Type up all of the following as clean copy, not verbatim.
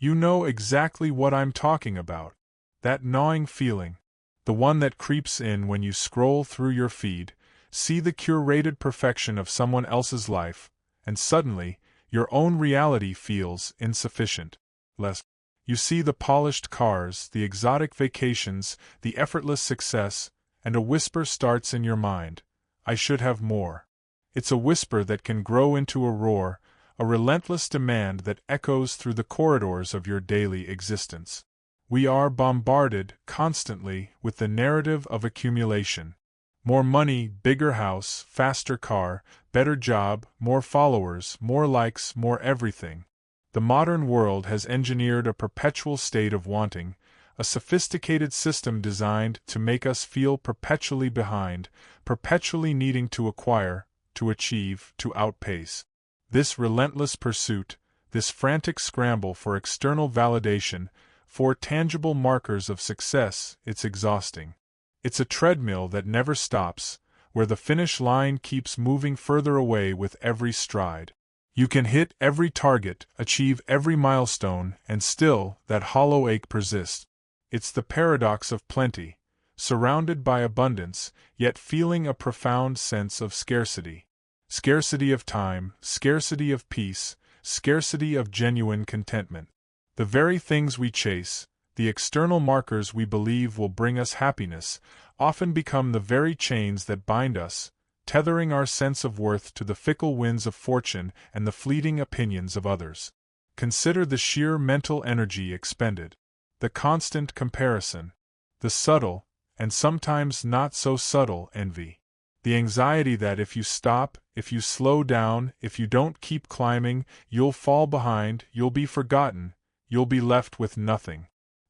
You know exactly what I'm talking about. That gnawing feeling. The one that creeps in when you scroll through your feed, see the curated perfection of someone else's life, and suddenly, your own reality feels insufficient. You see the polished cars, the exotic vacations, the effortless success, and a whisper starts in your mind. I should have more. It's a whisper that can grow into a roar, a relentless demand that echoes through the corridors of your daily existence. We are bombarded, constantly, with the narrative of accumulation. More money, bigger house, faster car, better job, more followers, more likes, more everything. The modern world has engineered a perpetual state of wanting, a sophisticated system designed to make us feel perpetually behind, perpetually needing to acquire, to achieve, to outpace. This relentless pursuit, this frantic scramble for external validation, for tangible markers of success, it's exhausting. It's a treadmill that never stops, where the finish line keeps moving further away with every stride. You can hit every target, achieve every milestone, and still, that hollow ache persists. It's the paradox of plenty, surrounded by abundance, yet feeling a profound sense of scarcity. Scarcity of time, scarcity of peace, scarcity of genuine contentment. The very things we chase, the external markers we believe will bring us happiness, often become the very chains that bind us, tethering our sense of worth to the fickle winds of fortune and the fleeting opinions of others. Consider the sheer mental energy expended, the constant comparison, the subtle, and sometimes not so subtle envy, the anxiety that if you stop, if you slow down, if you don't keep climbing, you'll fall behind, you'll be forgotten, you'll be left with nothing.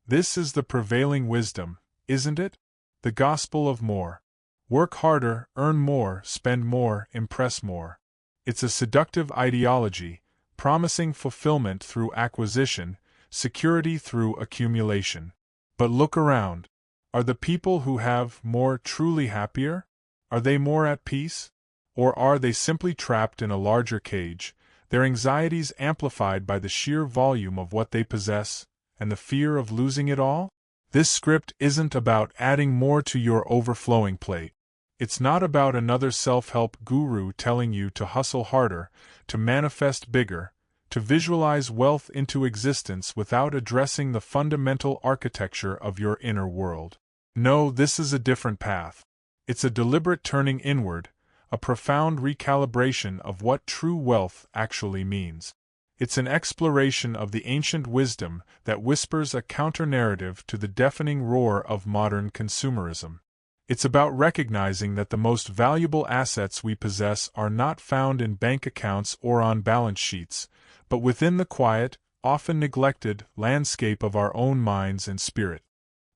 This is the prevailing wisdom, isn't it? The gospel of more. Work harder, earn more, spend more, impress more. It's a seductive ideology, promising fulfillment through acquisition, security through accumulation. But look around. Are the people who have more truly happier? Are they more at peace? Or are they simply trapped in a larger cage, their anxieties amplified by the sheer volume of what they possess, and the fear of losing it all? This script isn't about adding more to your overflowing plate. It's not about another self-help guru telling you to hustle harder, to manifest bigger, to visualize wealth into existence without addressing the fundamental architecture of your inner world. No, this is a different path. It's a deliberate turning inward, a profound recalibration of what true wealth actually means. It's an exploration of the ancient wisdom that whispers a counter-narrative to the deafening roar of modern consumerism. It's about recognizing that the most valuable assets we possess are not found in bank accounts or on balance sheets, but within the quiet, often neglected, landscape of our own minds and spirit.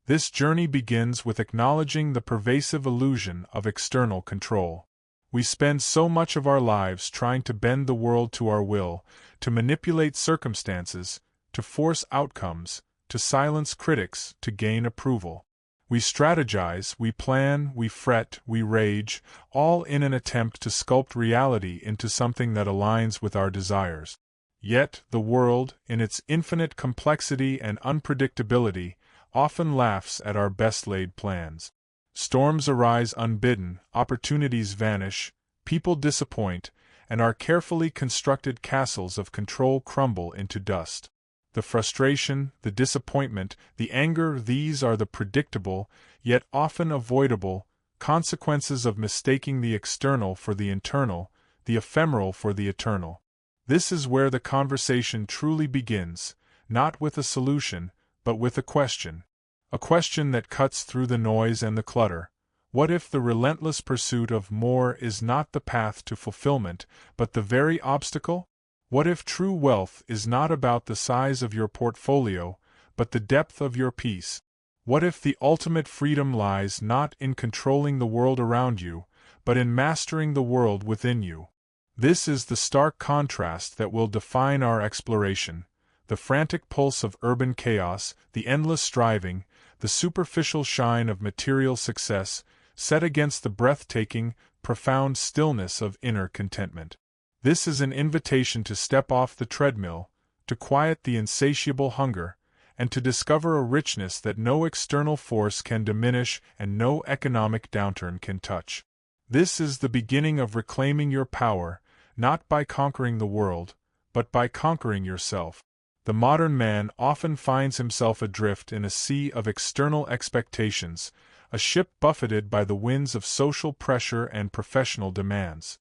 This journey begins with acknowledging the pervasive illusion of external control. We spend so much of our lives trying to bend the world to our will, to manipulate circumstances, to force outcomes, to silence critics, to gain approval. We strategize, we plan, we fret, we rage, all in an attempt to sculpt reality into something that aligns with our desires. Yet, the world, in its infinite complexity and unpredictability, often laughs at our best-laid plans. Storms arise unbidden, opportunities vanish, people disappoint, and our carefully constructed castles of control crumble into dust. The frustration, the disappointment, the anger, these are the predictable, yet often avoidable, consequences of mistaking the external for the internal, the ephemeral for the eternal. This is where the conversation truly begins, not with a solution, but with a question. A question that cuts through the noise and the clutter. What if the relentless pursuit of more is not the path to fulfillment, but the very obstacle? What if true wealth is not about the size of your portfolio, but the depth of your peace? What if the ultimate freedom lies not in controlling the world around you, but in mastering the world within you? This is the stark contrast that will define our exploration. The frantic pulse of urban chaos, the endless striving, the superficial shine of material success, set against the breathtaking, profound stillness of inner contentment. This is an invitation to step off the treadmill, to quiet the insatiable hunger, and to discover a richness that no external force can diminish and no economic downturn can touch. This is the beginning of reclaiming your power, not by conquering the world, but by conquering yourself. The modern man often finds himself adrift in a sea of external expectations, a ship buffeted by the winds of social pressure and professional demands.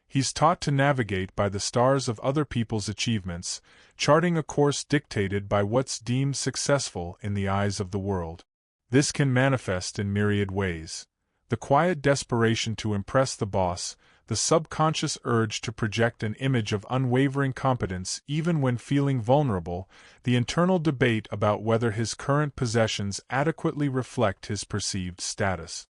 He's taught to navigate by the stars of other people's achievements, charting a course dictated by what's deemed successful in the eyes of the world. This can manifest in myriad ways. The quiet desperation to impress the boss, the subconscious urge to project an image of unwavering competence even when feeling vulnerable, the internal debate about whether his current possessions adequately reflect his perceived status.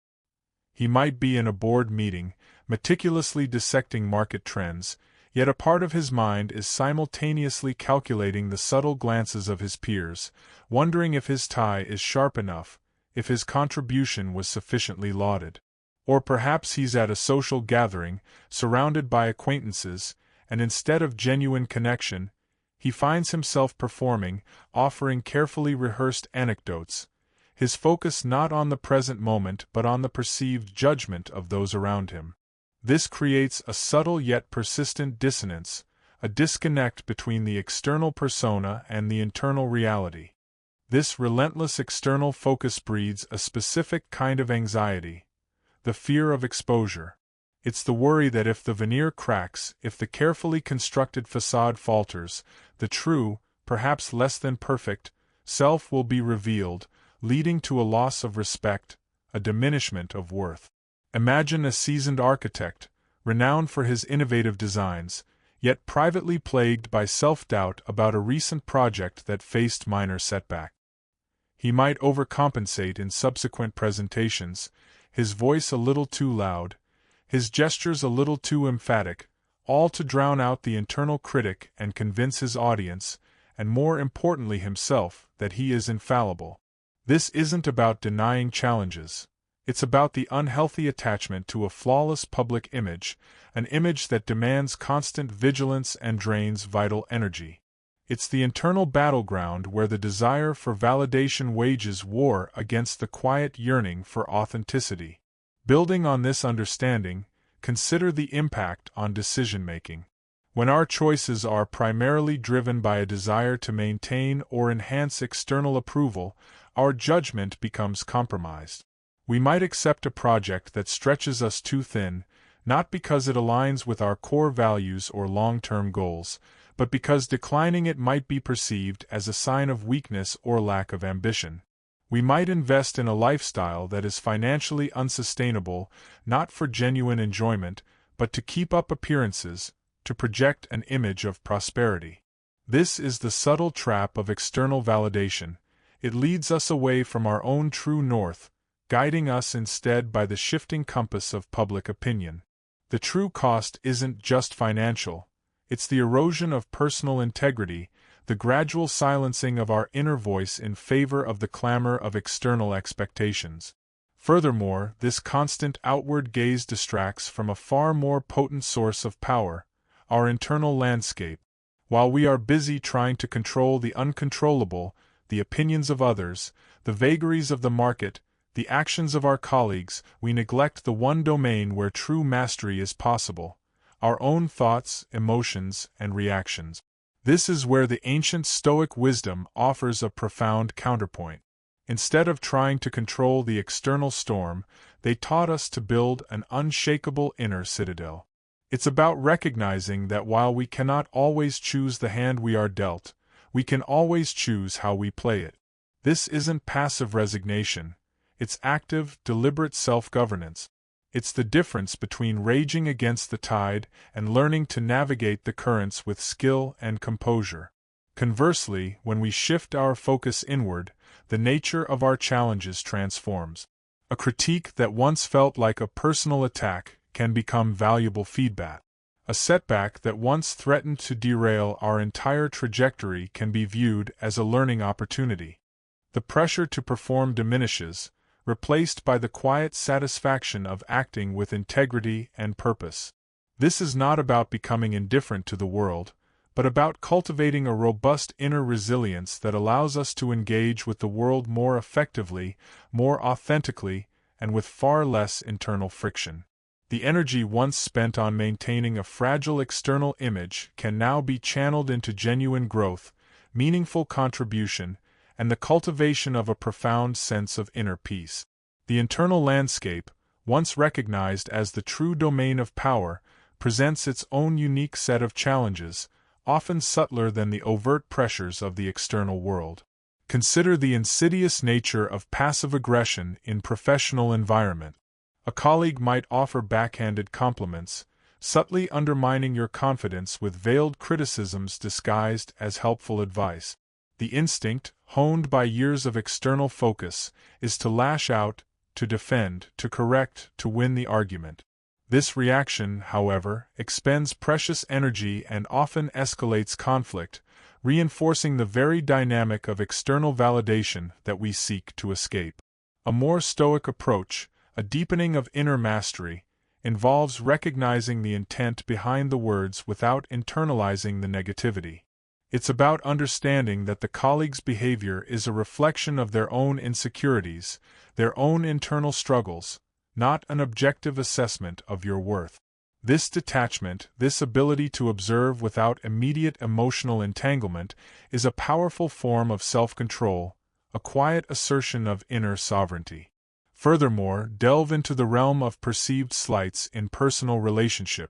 He might be in a board meeting, meticulously dissecting market trends, yet a part of his mind is simultaneously calculating the subtle glances of his peers, wondering if his tie is sharp enough, if his contribution was sufficiently lauded. Or perhaps he's at a social gathering, surrounded by acquaintances, and instead of genuine connection, he finds himself performing, offering carefully rehearsed anecdotes, his focus not on the present moment but on the perceived judgment of those around him. This creates a subtle yet persistent dissonance, a disconnect between the external persona and the internal reality. This relentless external focus breeds a specific kind of anxiety, the fear of exposure. It's the worry that if the veneer cracks, if the carefully constructed facade falters, the true, perhaps less than perfect, self will be revealed, leading to a loss of respect, a diminishment of worth. Imagine a seasoned architect, renowned for his innovative designs, yet privately plagued by self-doubt about a recent project that faced minor setback. He might overcompensate in subsequent presentations, his voice a little too loud, his gestures a little too emphatic, all to drown out the internal critic and convince his audience, and more importantly himself, that he is infallible. This isn't about denying challenges. It's about the unhealthy attachment to a flawless public image, an image that demands constant vigilance and drains vital energy. It's the internal battleground where the desire for validation wages war against the quiet yearning for authenticity. Building on this understanding, consider the impact on decision-making. When our choices are primarily driven by a desire to maintain or enhance external approval, our judgment becomes compromised. We might accept a project that stretches us too thin, not because it aligns with our core values or long-term goals, but because declining it might be perceived as a sign of weakness or lack of ambition. We might invest in a lifestyle that is financially unsustainable, not for genuine enjoyment, but to keep up appearances, to project an image of prosperity. This is the subtle trap of external validation. It leads us away from our own true north, guiding us instead by the shifting compass of public opinion. The true cost isn't just financial. It's the erosion of personal integrity, the gradual silencing of our inner voice in favor of the clamor of external expectations. Furthermore, this constant outward gaze distracts from a far more potent source of power, our internal landscape. While we are busy trying to control the uncontrollable, the opinions of others, the vagaries of the market, the actions of our colleagues, we neglect the one domain where true mastery is possible: our own thoughts, emotions, and reactions. This is where the ancient Stoic wisdom offers a profound counterpoint. Instead of trying to control the external storm, they taught us to build an unshakable inner citadel. It's about recognizing that while we cannot always choose the hand we are dealt, we can always choose how we play it. This isn't passive resignation. It's active, deliberate self-governance. It's the difference between raging against the tide and learning to navigate the currents with skill and composure. Conversely, when we shift our focus inward, the nature of our challenges transforms. A critique that once felt like a personal attack can become valuable feedback. A setback that once threatened to derail our entire trajectory can be viewed as a learning opportunity. The pressure to perform diminishes, replaced by the quiet satisfaction of acting with integrity and purpose. This is not about becoming indifferent to the world, but about cultivating a robust inner resilience that allows us to engage with the world more effectively, more authentically, and with far less internal friction. The energy once spent on maintaining a fragile external image can now be channeled into genuine growth, meaningful contribution, and the cultivation of a profound sense of inner peace. The internal landscape, once recognized as the true domain of power, presents its own unique set of challenges, often subtler than the overt pressures of the external world. Consider the insidious nature of passive aggression in professional environment. A colleague might offer backhanded compliments, subtly undermining your confidence with veiled criticisms disguised as helpful advice. The instinct, honed by years of external focus, is to lash out, to defend, to correct, to win the argument. This reaction, however, expends precious energy and often escalates conflict, reinforcing the very dynamic of external validation that we seek to escape. A more stoic approach, a deepening of inner mastery, involves recognizing the intent behind the words without internalizing the negativity. It's about understanding that the colleague's behavior is a reflection of their own insecurities, their own internal struggles, not an objective assessment of your worth. This detachment, this ability to observe without immediate emotional entanglement, is a powerful form of self-control, a quiet assertion of inner sovereignty. Furthermore, delve into the realm of perceived slights in personal relationship.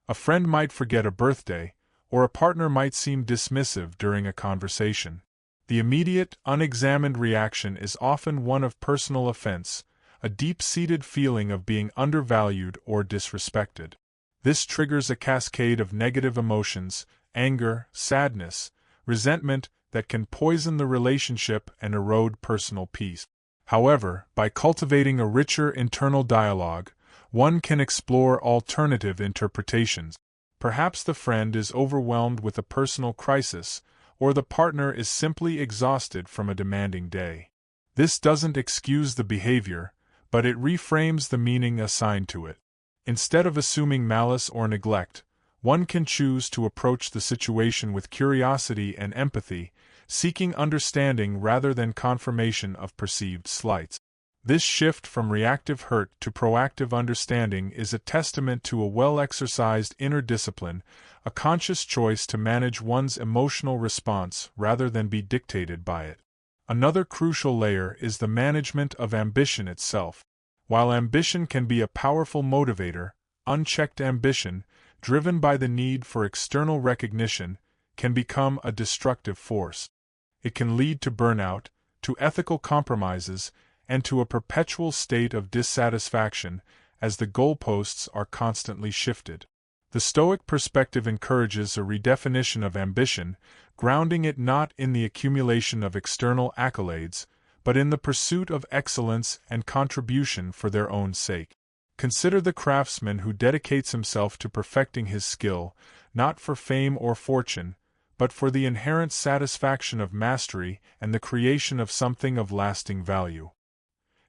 A friend might forget a birthday, or a partner might seem dismissive during a conversation. The immediate, unexamined reaction is often one of personal offense, a deep-seated feeling of being undervalued or disrespected. This triggers a cascade of negative emotions, anger, sadness, resentment that can poison the relationship and erode personal peace. However, by cultivating a richer internal dialogue, one can explore alternative interpretations. Perhaps the friend is overwhelmed with a personal crisis, or the partner is simply exhausted from a demanding day. This doesn't excuse the behavior, but it reframes the meaning assigned to it. Instead of assuming malice or neglect, one can choose to approach the situation with curiosity and empathy, seeking understanding rather than confirmation of perceived slights. This shift from reactive hurt to proactive understanding is a testament to a well-exercised inner discipline, a conscious choice to manage one's emotional response rather than be dictated by it. Another crucial layer is the management of ambition itself. While ambition can be a powerful motivator, unchecked ambition, driven by the need for external recognition, can become a destructive force. It can lead to burnout, to ethical compromises, and to a perpetual state of dissatisfaction as the goalposts are constantly shifted. The Stoic perspective encourages a redefinition of ambition, grounding it not in the accumulation of external accolades, but in the pursuit of excellence and contribution for their own sake. Consider the craftsman who dedicates himself to perfecting his skill, not for fame or fortune, but for the inherent satisfaction of mastery and the creation of something of lasting value.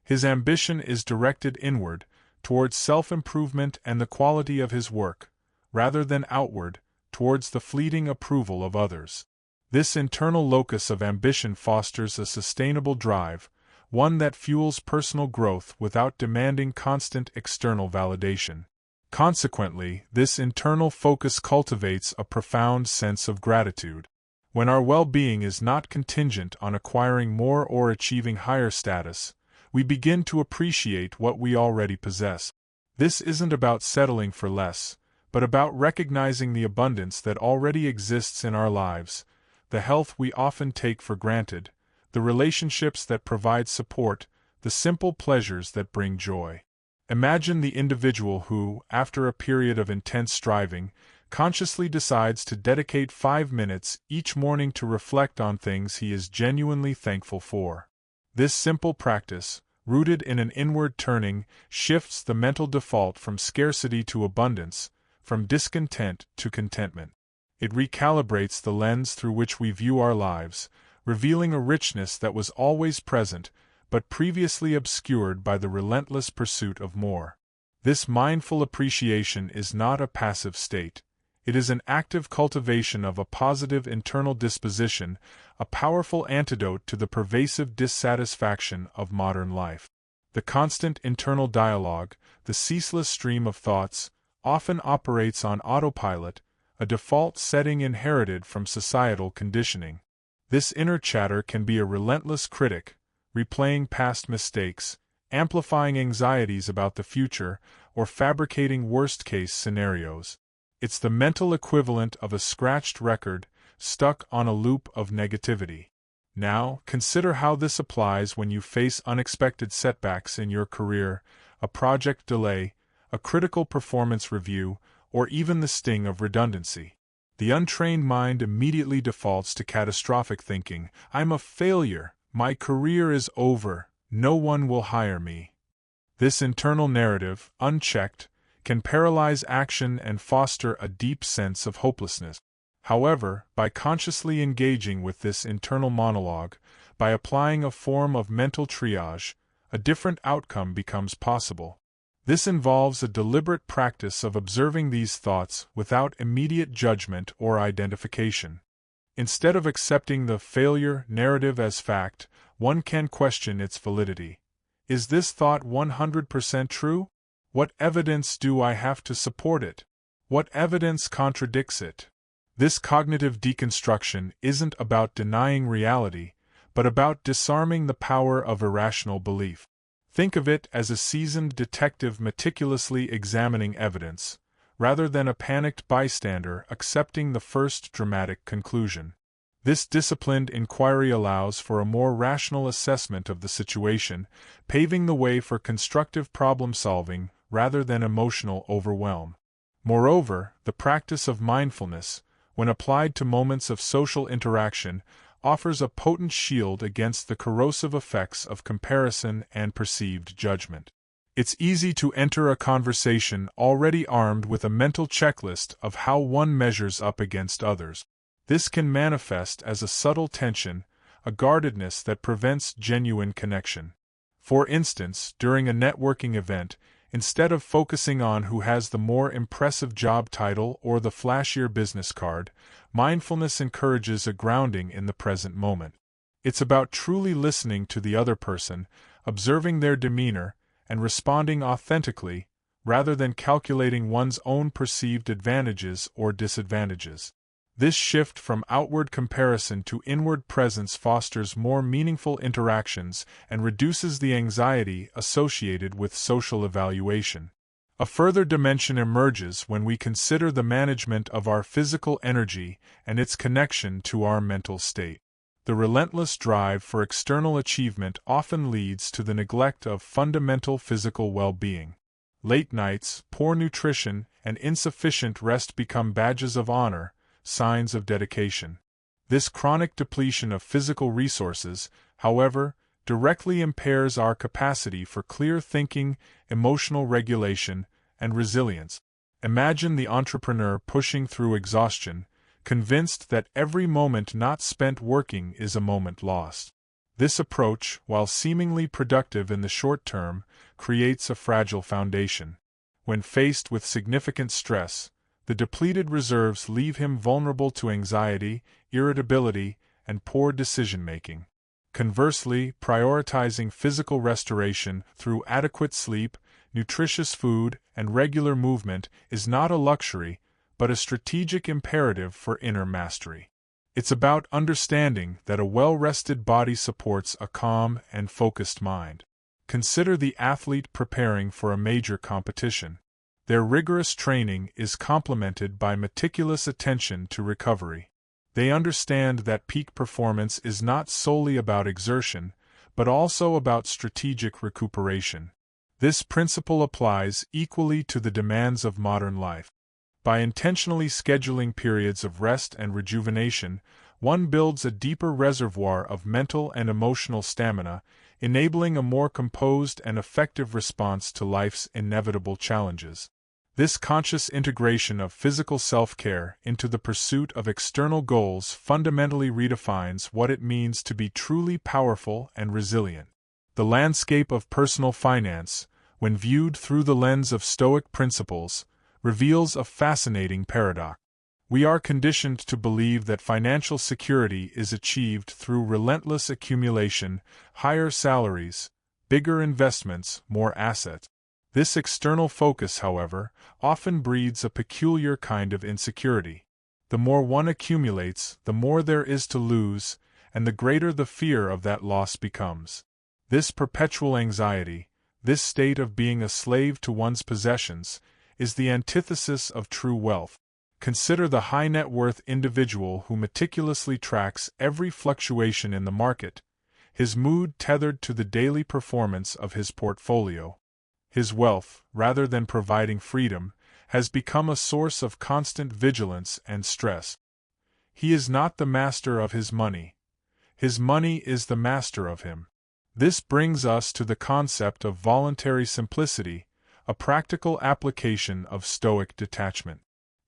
His ambition is directed inward, towards self-improvement and the quality of his work, rather than outward, towards the fleeting approval of others. This internal locus of ambition fosters a sustainable drive, one that fuels personal growth without demanding constant external validation. Consequently, this internal focus cultivates a profound sense of gratitude. When our well-being is not contingent on acquiring more or achieving higher status, we begin to appreciate what we already possess. This isn't about settling for less, but about recognizing the abundance that already exists in our lives, the health we often take for granted, the relationships that provide support, the simple pleasures that bring joy. Imagine the individual who, after a period of intense striving, consciously decides to dedicate 5 minutes each morning to reflect on things he is genuinely thankful for. This simple practice, rooted in an inward turning, shifts the mental default from scarcity to abundance, from discontent to contentment. It recalibrates the lens through which we view our lives, revealing a richness that was always present, but previously obscured by the relentless pursuit of more. This mindful appreciation is not a passive state. It is an active cultivation of a positive internal disposition, a powerful antidote to the pervasive dissatisfaction of modern life. The constant internal dialogue, the ceaseless stream of thoughts, often operates on autopilot, a default setting inherited from societal conditioning. This inner chatter can be a relentless critic, replaying past mistakes, amplifying anxieties about the future, or fabricating worst-case scenarios. It's the mental equivalent of a scratched record, stuck on a loop of negativity. Now, consider how this applies when you face unexpected setbacks in your career, a project delay, a critical performance review, or even the sting of redundancy. The untrained mind immediately defaults to catastrophic thinking. I'm a failure, my career is over, no one will hire me. This internal narrative, unchecked, can paralyze action and foster a deep sense of hopelessness. However, by consciously engaging with this internal monologue, by applying a form of mental triage, a different outcome becomes possible. This involves a deliberate practice of observing these thoughts without immediate judgment or identification. Instead of accepting the failure narrative as fact, one can question its validity. Is this thought 100% true? What evidence do I have to support it? What evidence contradicts it? This cognitive deconstruction isn't about denying reality, but about disarming the power of irrational belief. Think of it as a seasoned detective meticulously examining evidence, rather than a panicked bystander accepting the first dramatic conclusion. This disciplined inquiry allows for a more rational assessment of the situation, paving the way for constructive problem-solving rather than emotional overwhelm. Moreover, the practice of mindfulness, when applied to moments of social interaction, offers a potent shield against the corrosive effects of comparison and perceived judgment. It's easy to enter a conversation already armed with a mental checklist of how one measures up against others. This can manifest as a subtle tension, a guardedness that prevents genuine connection. For instance, during a networking event, instead of focusing on who has the more impressive job title or the flashier business card, mindfulness encourages a grounding in the present moment. It's about truly listening to the other person, observing their demeanor, and responding authentically, rather than calculating one's own perceived advantages or disadvantages. This shift from outward comparison to inward presence fosters more meaningful interactions and reduces the anxiety associated with social evaluation. A further dimension emerges when we consider the management of our physical energy and its connection to our mental state. The relentless drive for external achievement often leads to the neglect of fundamental physical well-being. Late nights, poor nutrition, and insufficient rest become badges of honor, signs of dedication. This chronic depletion of physical resources, however, directly impairs our capacity for clear thinking, emotional regulation, and resilience. Imagine the entrepreneur pushing through exhaustion, convinced that every moment not spent working is a moment lost. This approach, while seemingly productive in the short term, creates a fragile foundation. When faced with significant stress, the depleted reserves leave him vulnerable to anxiety, irritability, and poor decision-making. Conversely, prioritizing physical restoration through adequate sleep, nutritious food, and regular movement is not a luxury, but a strategic imperative for inner mastery. It's about understanding that a well-rested body supports a calm and focused mind. Consider the athlete preparing for a major competition. Their rigorous training is complemented by meticulous attention to recovery. They understand that peak performance is not solely about exertion, but also about strategic recuperation. This principle applies equally to the demands of modern life. By intentionally scheduling periods of rest and rejuvenation, one builds a deeper reservoir of mental and emotional stamina, enabling a more composed and effective response to life's inevitable challenges. This conscious integration of physical self-care into the pursuit of external goals fundamentally redefines what it means to be truly powerful and resilient. The landscape of personal finance, when viewed through the lens of Stoic principles, reveals a fascinating paradox. We are conditioned to believe that financial security is achieved through relentless accumulation, higher salaries, bigger investments, more assets. This external focus, however, often breeds a peculiar kind of insecurity. The more one accumulates, the more there is to lose, and the greater the fear of that loss becomes. This perpetual anxiety, this state of being a slave to one's possessions, is the antithesis of true wealth. Consider the high net worth individual who meticulously tracks every fluctuation in the market, his mood tethered to the daily performance of his portfolio. His wealth, rather than providing freedom, has become a source of constant vigilance and stress. He is not the master of his money. His money is the master of him. This brings us to the concept of voluntary simplicity, a practical application of Stoic detachment.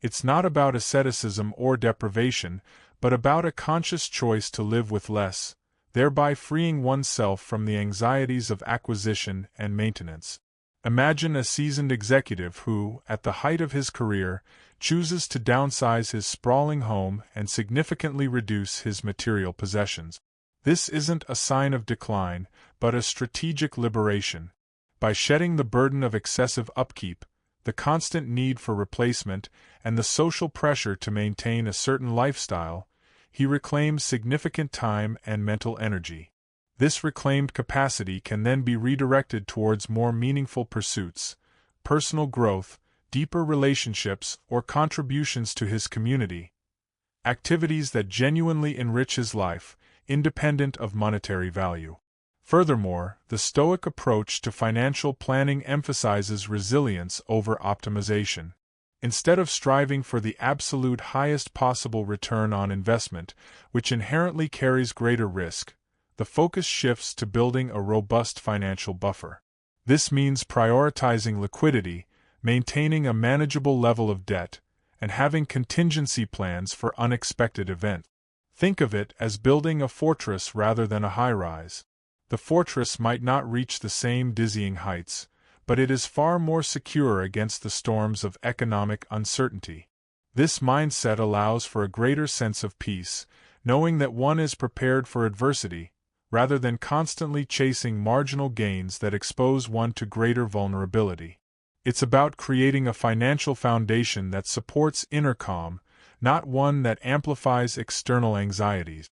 It's not about asceticism or deprivation, but about a conscious choice to live with less, thereby freeing oneself from the anxieties of acquisition and maintenance. Imagine a seasoned executive who, at the height of his career, chooses to downsize his sprawling home and significantly reduce his material possessions. This isn't a sign of decline, but a strategic liberation. By shedding the burden of excessive upkeep, the constant need for replacement, and the social pressure to maintain a certain lifestyle, he reclaims significant time and mental energy. This reclaimed capacity can then be redirected towards more meaningful pursuits, personal growth, deeper relationships, or contributions to his community, activities that genuinely enrich his life, independent of monetary value. Furthermore, the Stoic approach to financial planning emphasizes resilience over optimization. Instead of striving for the absolute highest possible return on investment, which inherently carries greater risk, the focus shifts to building a robust financial buffer. This means prioritizing liquidity, maintaining a manageable level of debt, and having contingency plans for unexpected events. Think of it as building a fortress rather than a high-rise. The fortress might not reach the same dizzying heights, but it is far more secure against the storms of economic uncertainty. This mindset allows for a greater sense of peace, knowing that one is prepared for adversity, rather than constantly chasing marginal gains that expose one to greater vulnerability. It's about creating a financial foundation that supports inner calm, not one that amplifies external anxieties.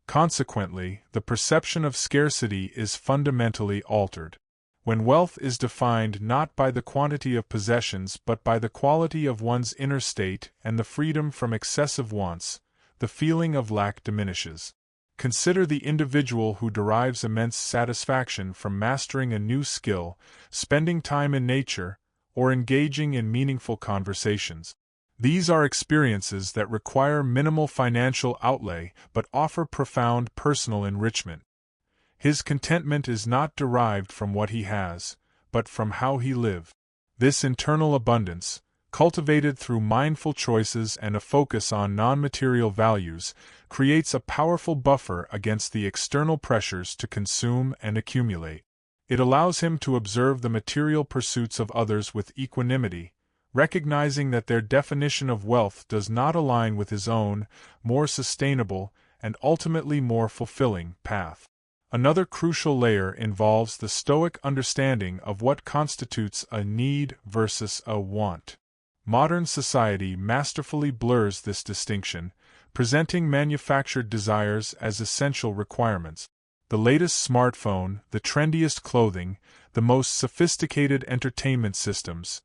Consequently, the perception of scarcity is fundamentally altered. When wealth is defined not by the quantity of possessions but by the quality of one's inner state and the freedom from excessive wants, the feeling of lack diminishes. Consider the individual who derives immense satisfaction from mastering a new skill, spending time in nature, or engaging in meaningful conversations. These are experiences that require minimal financial outlay but offer profound personal enrichment. His contentment is not derived from what he has, but from how he lives. This internal abundance, cultivated through mindful choices and a focus on non-material values, creates a powerful buffer against the external pressures to consume and accumulate. It allows him to observe the material pursuits of others with equanimity, recognizing that their definition of wealth does not align with his own, more sustainable, and ultimately more fulfilling path. Another crucial layer involves the Stoic understanding of what constitutes a need versus a want. Modern society masterfully blurs this distinction, presenting manufactured desires as essential requirements. The latest smartphone, the trendiest clothing, the most sophisticated entertainment systems.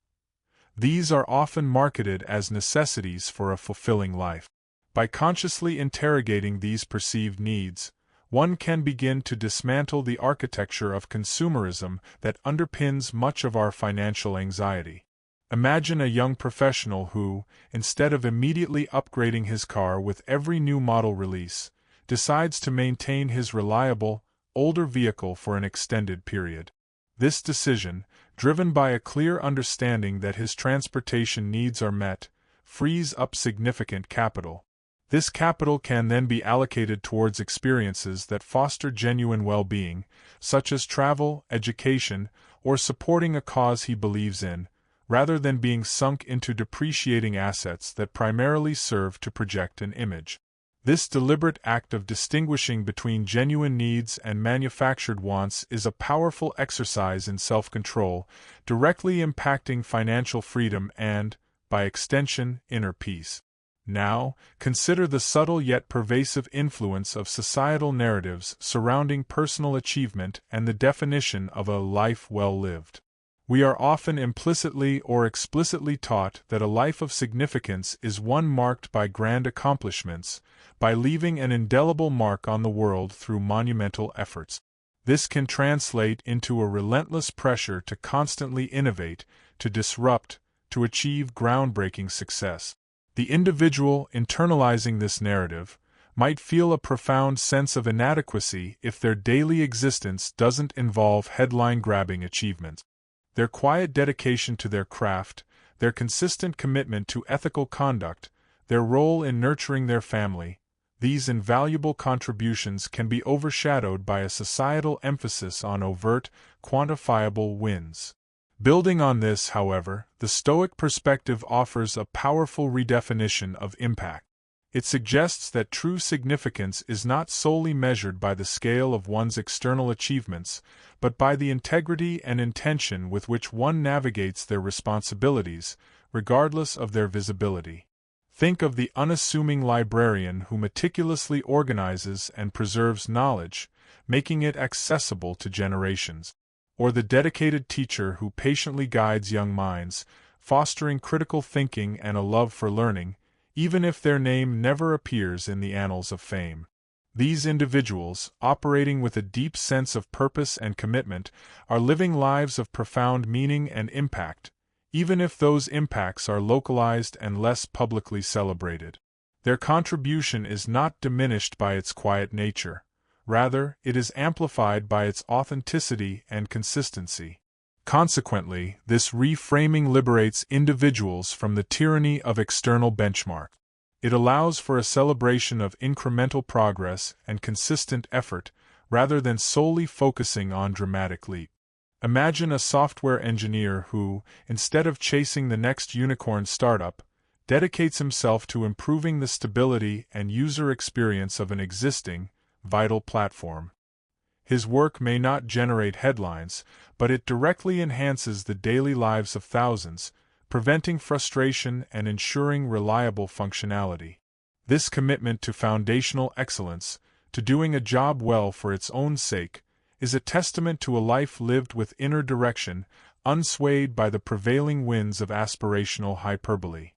These are often marketed as necessities for a fulfilling life. By consciously interrogating these perceived needs, one can begin to dismantle the architecture of consumerism that underpins much of our financial anxiety. Imagine a young professional who, instead of immediately upgrading his car with every new model release, decides to maintain his reliable, older vehicle for an extended period. This decision, driven by a clear understanding that his transportation needs are met, frees up significant capital. This capital can then be allocated towards experiences that foster genuine well-being, such as travel, education, or supporting a cause he believes in, rather than being sunk into depreciating assets that primarily serve to project an image. This deliberate act of distinguishing between genuine needs and manufactured wants is a powerful exercise in self-control, directly impacting financial freedom and, by extension, inner peace. Now, consider the subtle yet pervasive influence of societal narratives surrounding personal achievement and the definition of a life well lived. We are often implicitly or explicitly taught that a life of significance is one marked by grand accomplishments, by leaving an indelible mark on the world through monumental efforts. This can translate into a relentless pressure to constantly innovate, to disrupt, to achieve groundbreaking success. The individual internalizing this narrative might feel a profound sense of inadequacy if their daily existence doesn't involve headline-grabbing achievements. Their quiet dedication to their craft, their consistent commitment to ethical conduct, their role in nurturing their family, these invaluable contributions can be overshadowed by a societal emphasis on overt, quantifiable wins. Building on this, however, the Stoic perspective offers a powerful redefinition of impact. It suggests that true significance is not solely measured by the scale of one's external achievements, but by the integrity and intention with which one navigates their responsibilities, regardless of their visibility. Think of the unassuming librarian who meticulously organizes and preserves knowledge, making it accessible to generations. Or the dedicated teacher who patiently guides young minds, fostering critical thinking and a love for learning, even if their name never appears in the annals of fame. These individuals, operating with a deep sense of purpose and commitment, are living lives of profound meaning and impact, even if those impacts are localized and less publicly celebrated. Their contribution is not diminished by its quiet nature. Rather, it is amplified by its authenticity and consistency. Consequently, this reframing liberates individuals from the tyranny of external benchmark. It allows for a celebration of incremental progress and consistent effort, rather than solely focusing on dramatic leap. Imagine a software engineer who, instead of chasing the next unicorn startup, dedicates himself to improving the stability and user experience of an existing, vital platform. His work may not generate headlines, but it directly enhances the daily lives of thousands, preventing frustration and ensuring reliable functionality. This commitment to foundational excellence, to doing a job well for its own sake, is a testament to a life lived with inner direction, unswayed by the prevailing winds of aspirational hyperbole.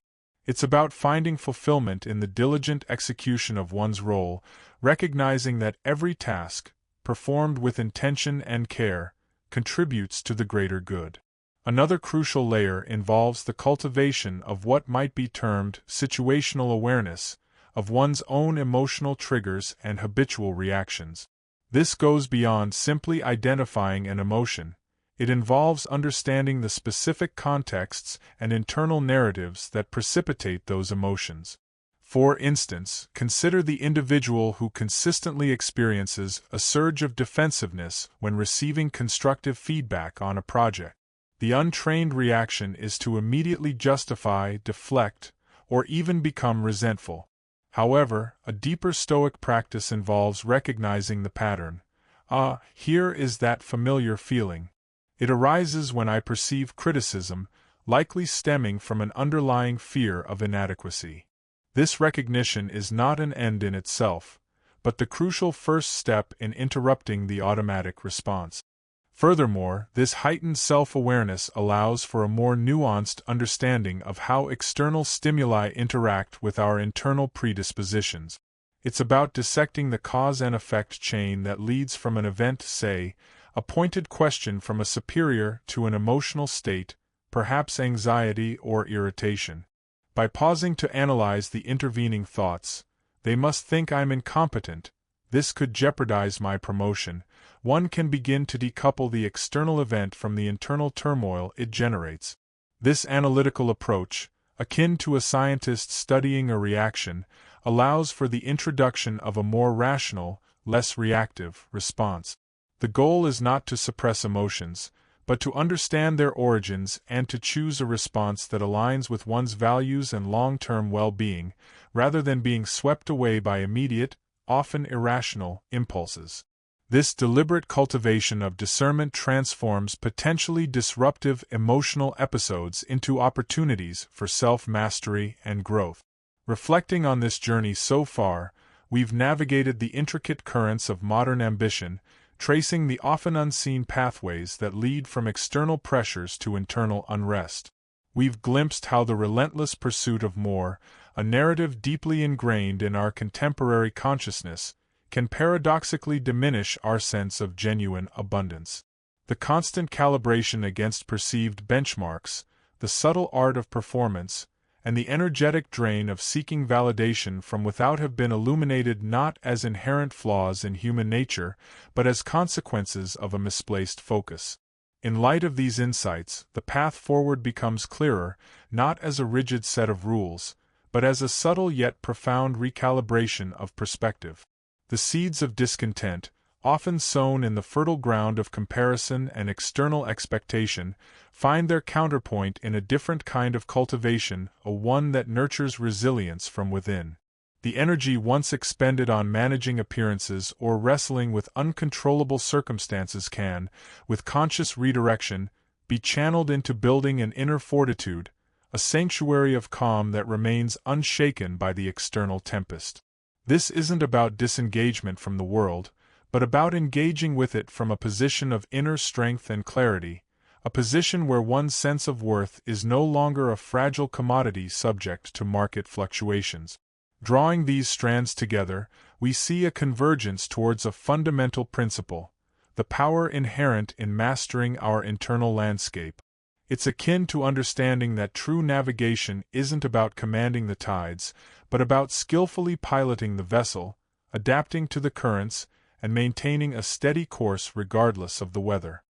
It's about finding fulfillment in the diligent execution of one's role, recognizing that every task, performed with intention and care, contributes to the greater good. Another crucial layer involves the cultivation of what might be termed situational awareness, of one's own emotional triggers and habitual reactions. This goes beyond simply identifying an emotion. It involves understanding the specific contexts and internal narratives that precipitate those emotions. For instance, consider the individual who consistently experiences a surge of defensiveness when receiving constructive feedback on a project. The untrained reaction is to immediately justify, deflect, or even become resentful. However, a deeper Stoic practice involves recognizing the pattern. Here is that familiar feeling. It arises when I perceive criticism, likely stemming from an underlying fear of inadequacy. This recognition is not an end in itself, but the crucial first step in interrupting the automatic response. Furthermore, this heightened self-awareness allows for a more nuanced understanding of how external stimuli interact with our internal predispositions. It's about dissecting the cause and effect chain that leads from an event, say, a pointed question from a superior, to an emotional state, perhaps anxiety or irritation. By pausing to analyze the intervening thoughts, they must think I'm incompetent, this could jeopardize my promotion, one can begin to decouple the external event from the internal turmoil it generates. This analytical approach, akin to a scientist studying a reaction, allows for the introduction of a more rational, less reactive, response. The goal is not to suppress emotions, but to understand their origins and to choose a response that aligns with one's values and long-term well-being, rather than being swept away by immediate, often irrational, impulses. This deliberate cultivation of discernment transforms potentially disruptive emotional episodes into opportunities for self-mastery and growth. Reflecting on this journey so far, we've navigated the intricate currents of modern ambition, tracing the often unseen pathways that lead from external pressures to internal unrest. We've glimpsed how the relentless pursuit of more, a narrative deeply ingrained in our contemporary consciousness, can paradoxically diminish our sense of genuine abundance. The constant calibration against perceived benchmarks, the subtle art of performance, and the energetic drain of seeking validation from without have been illuminated not as inherent flaws in human nature, but as consequences of a misplaced focus. In light of these insights, the path forward becomes clearer, not as a rigid set of rules, but as a subtle yet profound recalibration of perspective. The seeds of discontent, often sown in the fertile ground of comparison and external expectation, find their counterpoint in a different kind of cultivation, a one that nurtures resilience from within. The energy once expended on managing appearances or wrestling with uncontrollable circumstances can, with conscious redirection, be channeled into building an inner fortitude, a sanctuary of calm that remains unshaken by the external tempest. This isn't about disengagement from the world, but about engaging with it from a position of inner strength and clarity, a position where one's sense of worth is no longer a fragile commodity subject to market fluctuations. Drawing these strands together, we see a convergence towards a fundamental principle, the power inherent in mastering our internal landscape. It's akin to understanding that true navigation isn't about commanding the tides, but about skillfully piloting the vessel, adapting to the currents, and maintaining a steady course regardless of the weather.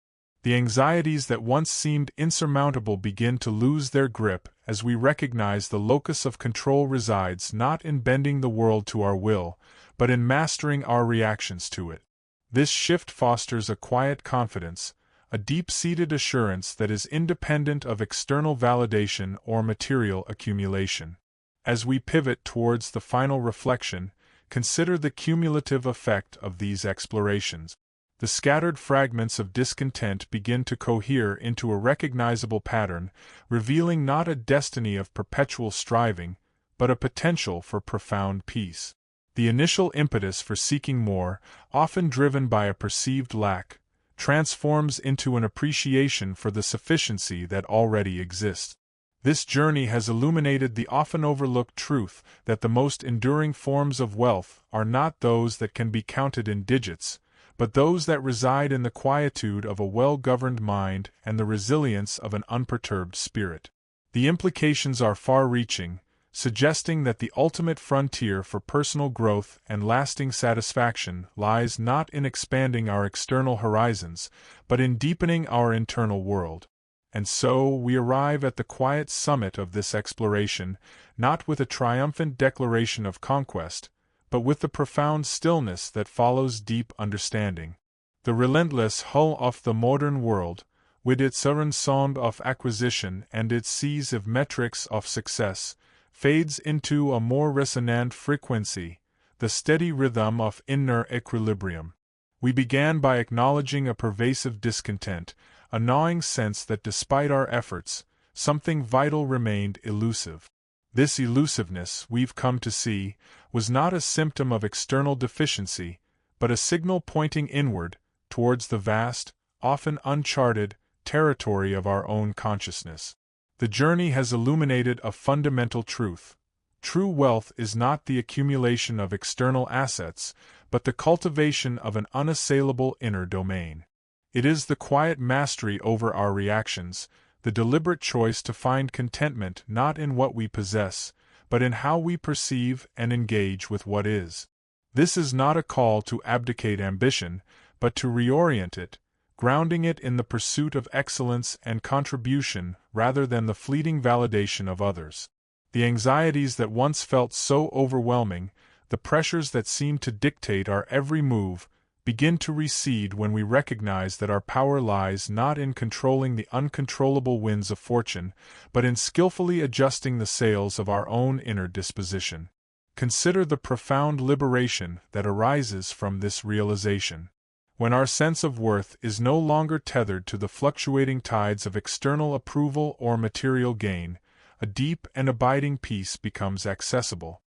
The anxieties that once seemed insurmountable begin to lose their grip as we recognize the locus of control resides not in bending the world to our will, but in mastering our reactions to it. This shift fosters a quiet confidence, a deep-seated assurance that is independent of external validation or material accumulation. As we pivot towards the final reflection, consider the cumulative effect of these explorations. The scattered fragments of discontent begin to cohere into a recognizable pattern, revealing not a destiny of perpetual striving, but a potential for profound peace. The initial impetus for seeking more, often driven by a perceived lack, transforms into an appreciation for the sufficiency that already exists. This journey has illuminated the often overlooked truth that the most enduring forms of wealth are not those that can be counted in digits, but those that reside in the quietude of a well-governed mind and the resilience of an unperturbed spirit. The implications are far-reaching, suggesting that the ultimate frontier for personal growth and lasting satisfaction lies not in expanding our external horizons, but in deepening our internal world. And so we arrive at the quiet summit of this exploration, not with a triumphant declaration of conquest, but with the profound stillness that follows deep understanding. The relentless hull of the modern world, with its sound of acquisition and its seas of metrics of success, fades into a more resonant frequency, the steady rhythm of inner equilibrium. We began by acknowledging a pervasive discontent, a gnawing sense that despite our efforts, something vital remained elusive. This elusiveness, we've come to see, was not a symptom of external deficiency, but a signal pointing inward, towards the vast, often uncharted, territory of our own consciousness. The journey has illuminated a fundamental truth. True wealth is not the accumulation of external assets, but the cultivation of an unassailable inner domain. It is the quiet mastery over our reactions, the deliberate choice to find contentment not in what we possess, but in how we perceive and engage with what is. This is not a call to abdicate ambition, but to reorient it, grounding it in the pursuit of excellence and contribution rather than the fleeting validation of others. The anxieties that once felt so overwhelming, the pressures that seemed to dictate our every move, begin to recede when we recognize that our power lies not in controlling the uncontrollable winds of fortune, but in skillfully adjusting the sails of our own inner disposition. Consider the profound liberation that arises from this realization. When our sense of worth is no longer tethered to the fluctuating tides of external approval or material gain, a deep and abiding peace becomes accessible.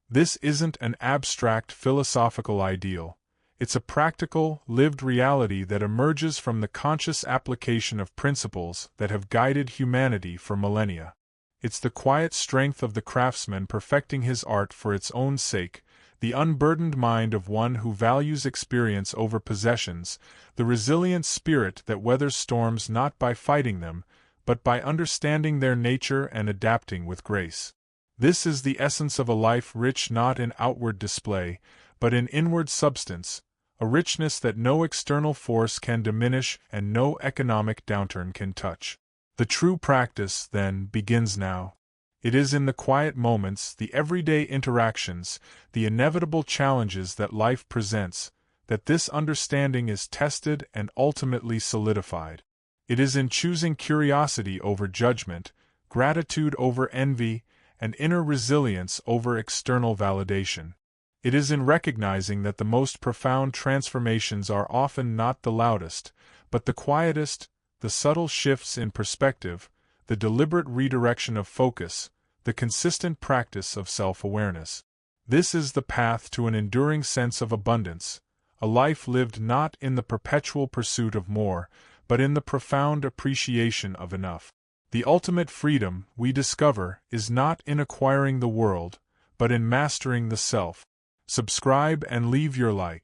This isn't an abstract philosophical ideal. It's a practical, lived reality that emerges from the conscious application of principles that have guided humanity for millennia. It's the quiet strength of the craftsman perfecting his art for its own sake, the unburdened mind of one who values experience over possessions, the resilient spirit that weathers storms not by fighting them, but by understanding their nature and adapting with grace. This is the essence of a life rich not in outward display, but in inward substance, a richness that no external force can diminish and no economic downturn can touch. The true practice, then, begins now. It is in the quiet moments, the everyday interactions, the inevitable challenges that life presents, that this understanding is tested and ultimately solidified. It is in choosing curiosity over judgment, gratitude over envy, and inner resilience over external validation. It is in recognizing that the most profound transformations are often not the loudest, but the quietest, the subtle shifts in perspective, the deliberate redirection of focus, the consistent practice of self-awareness. This is the path to an enduring sense of abundance, a life lived not in the perpetual pursuit of more, but in the profound appreciation of enough. The ultimate freedom, we discover, is not in acquiring the world, but in mastering the self. Subscribe and leave your like.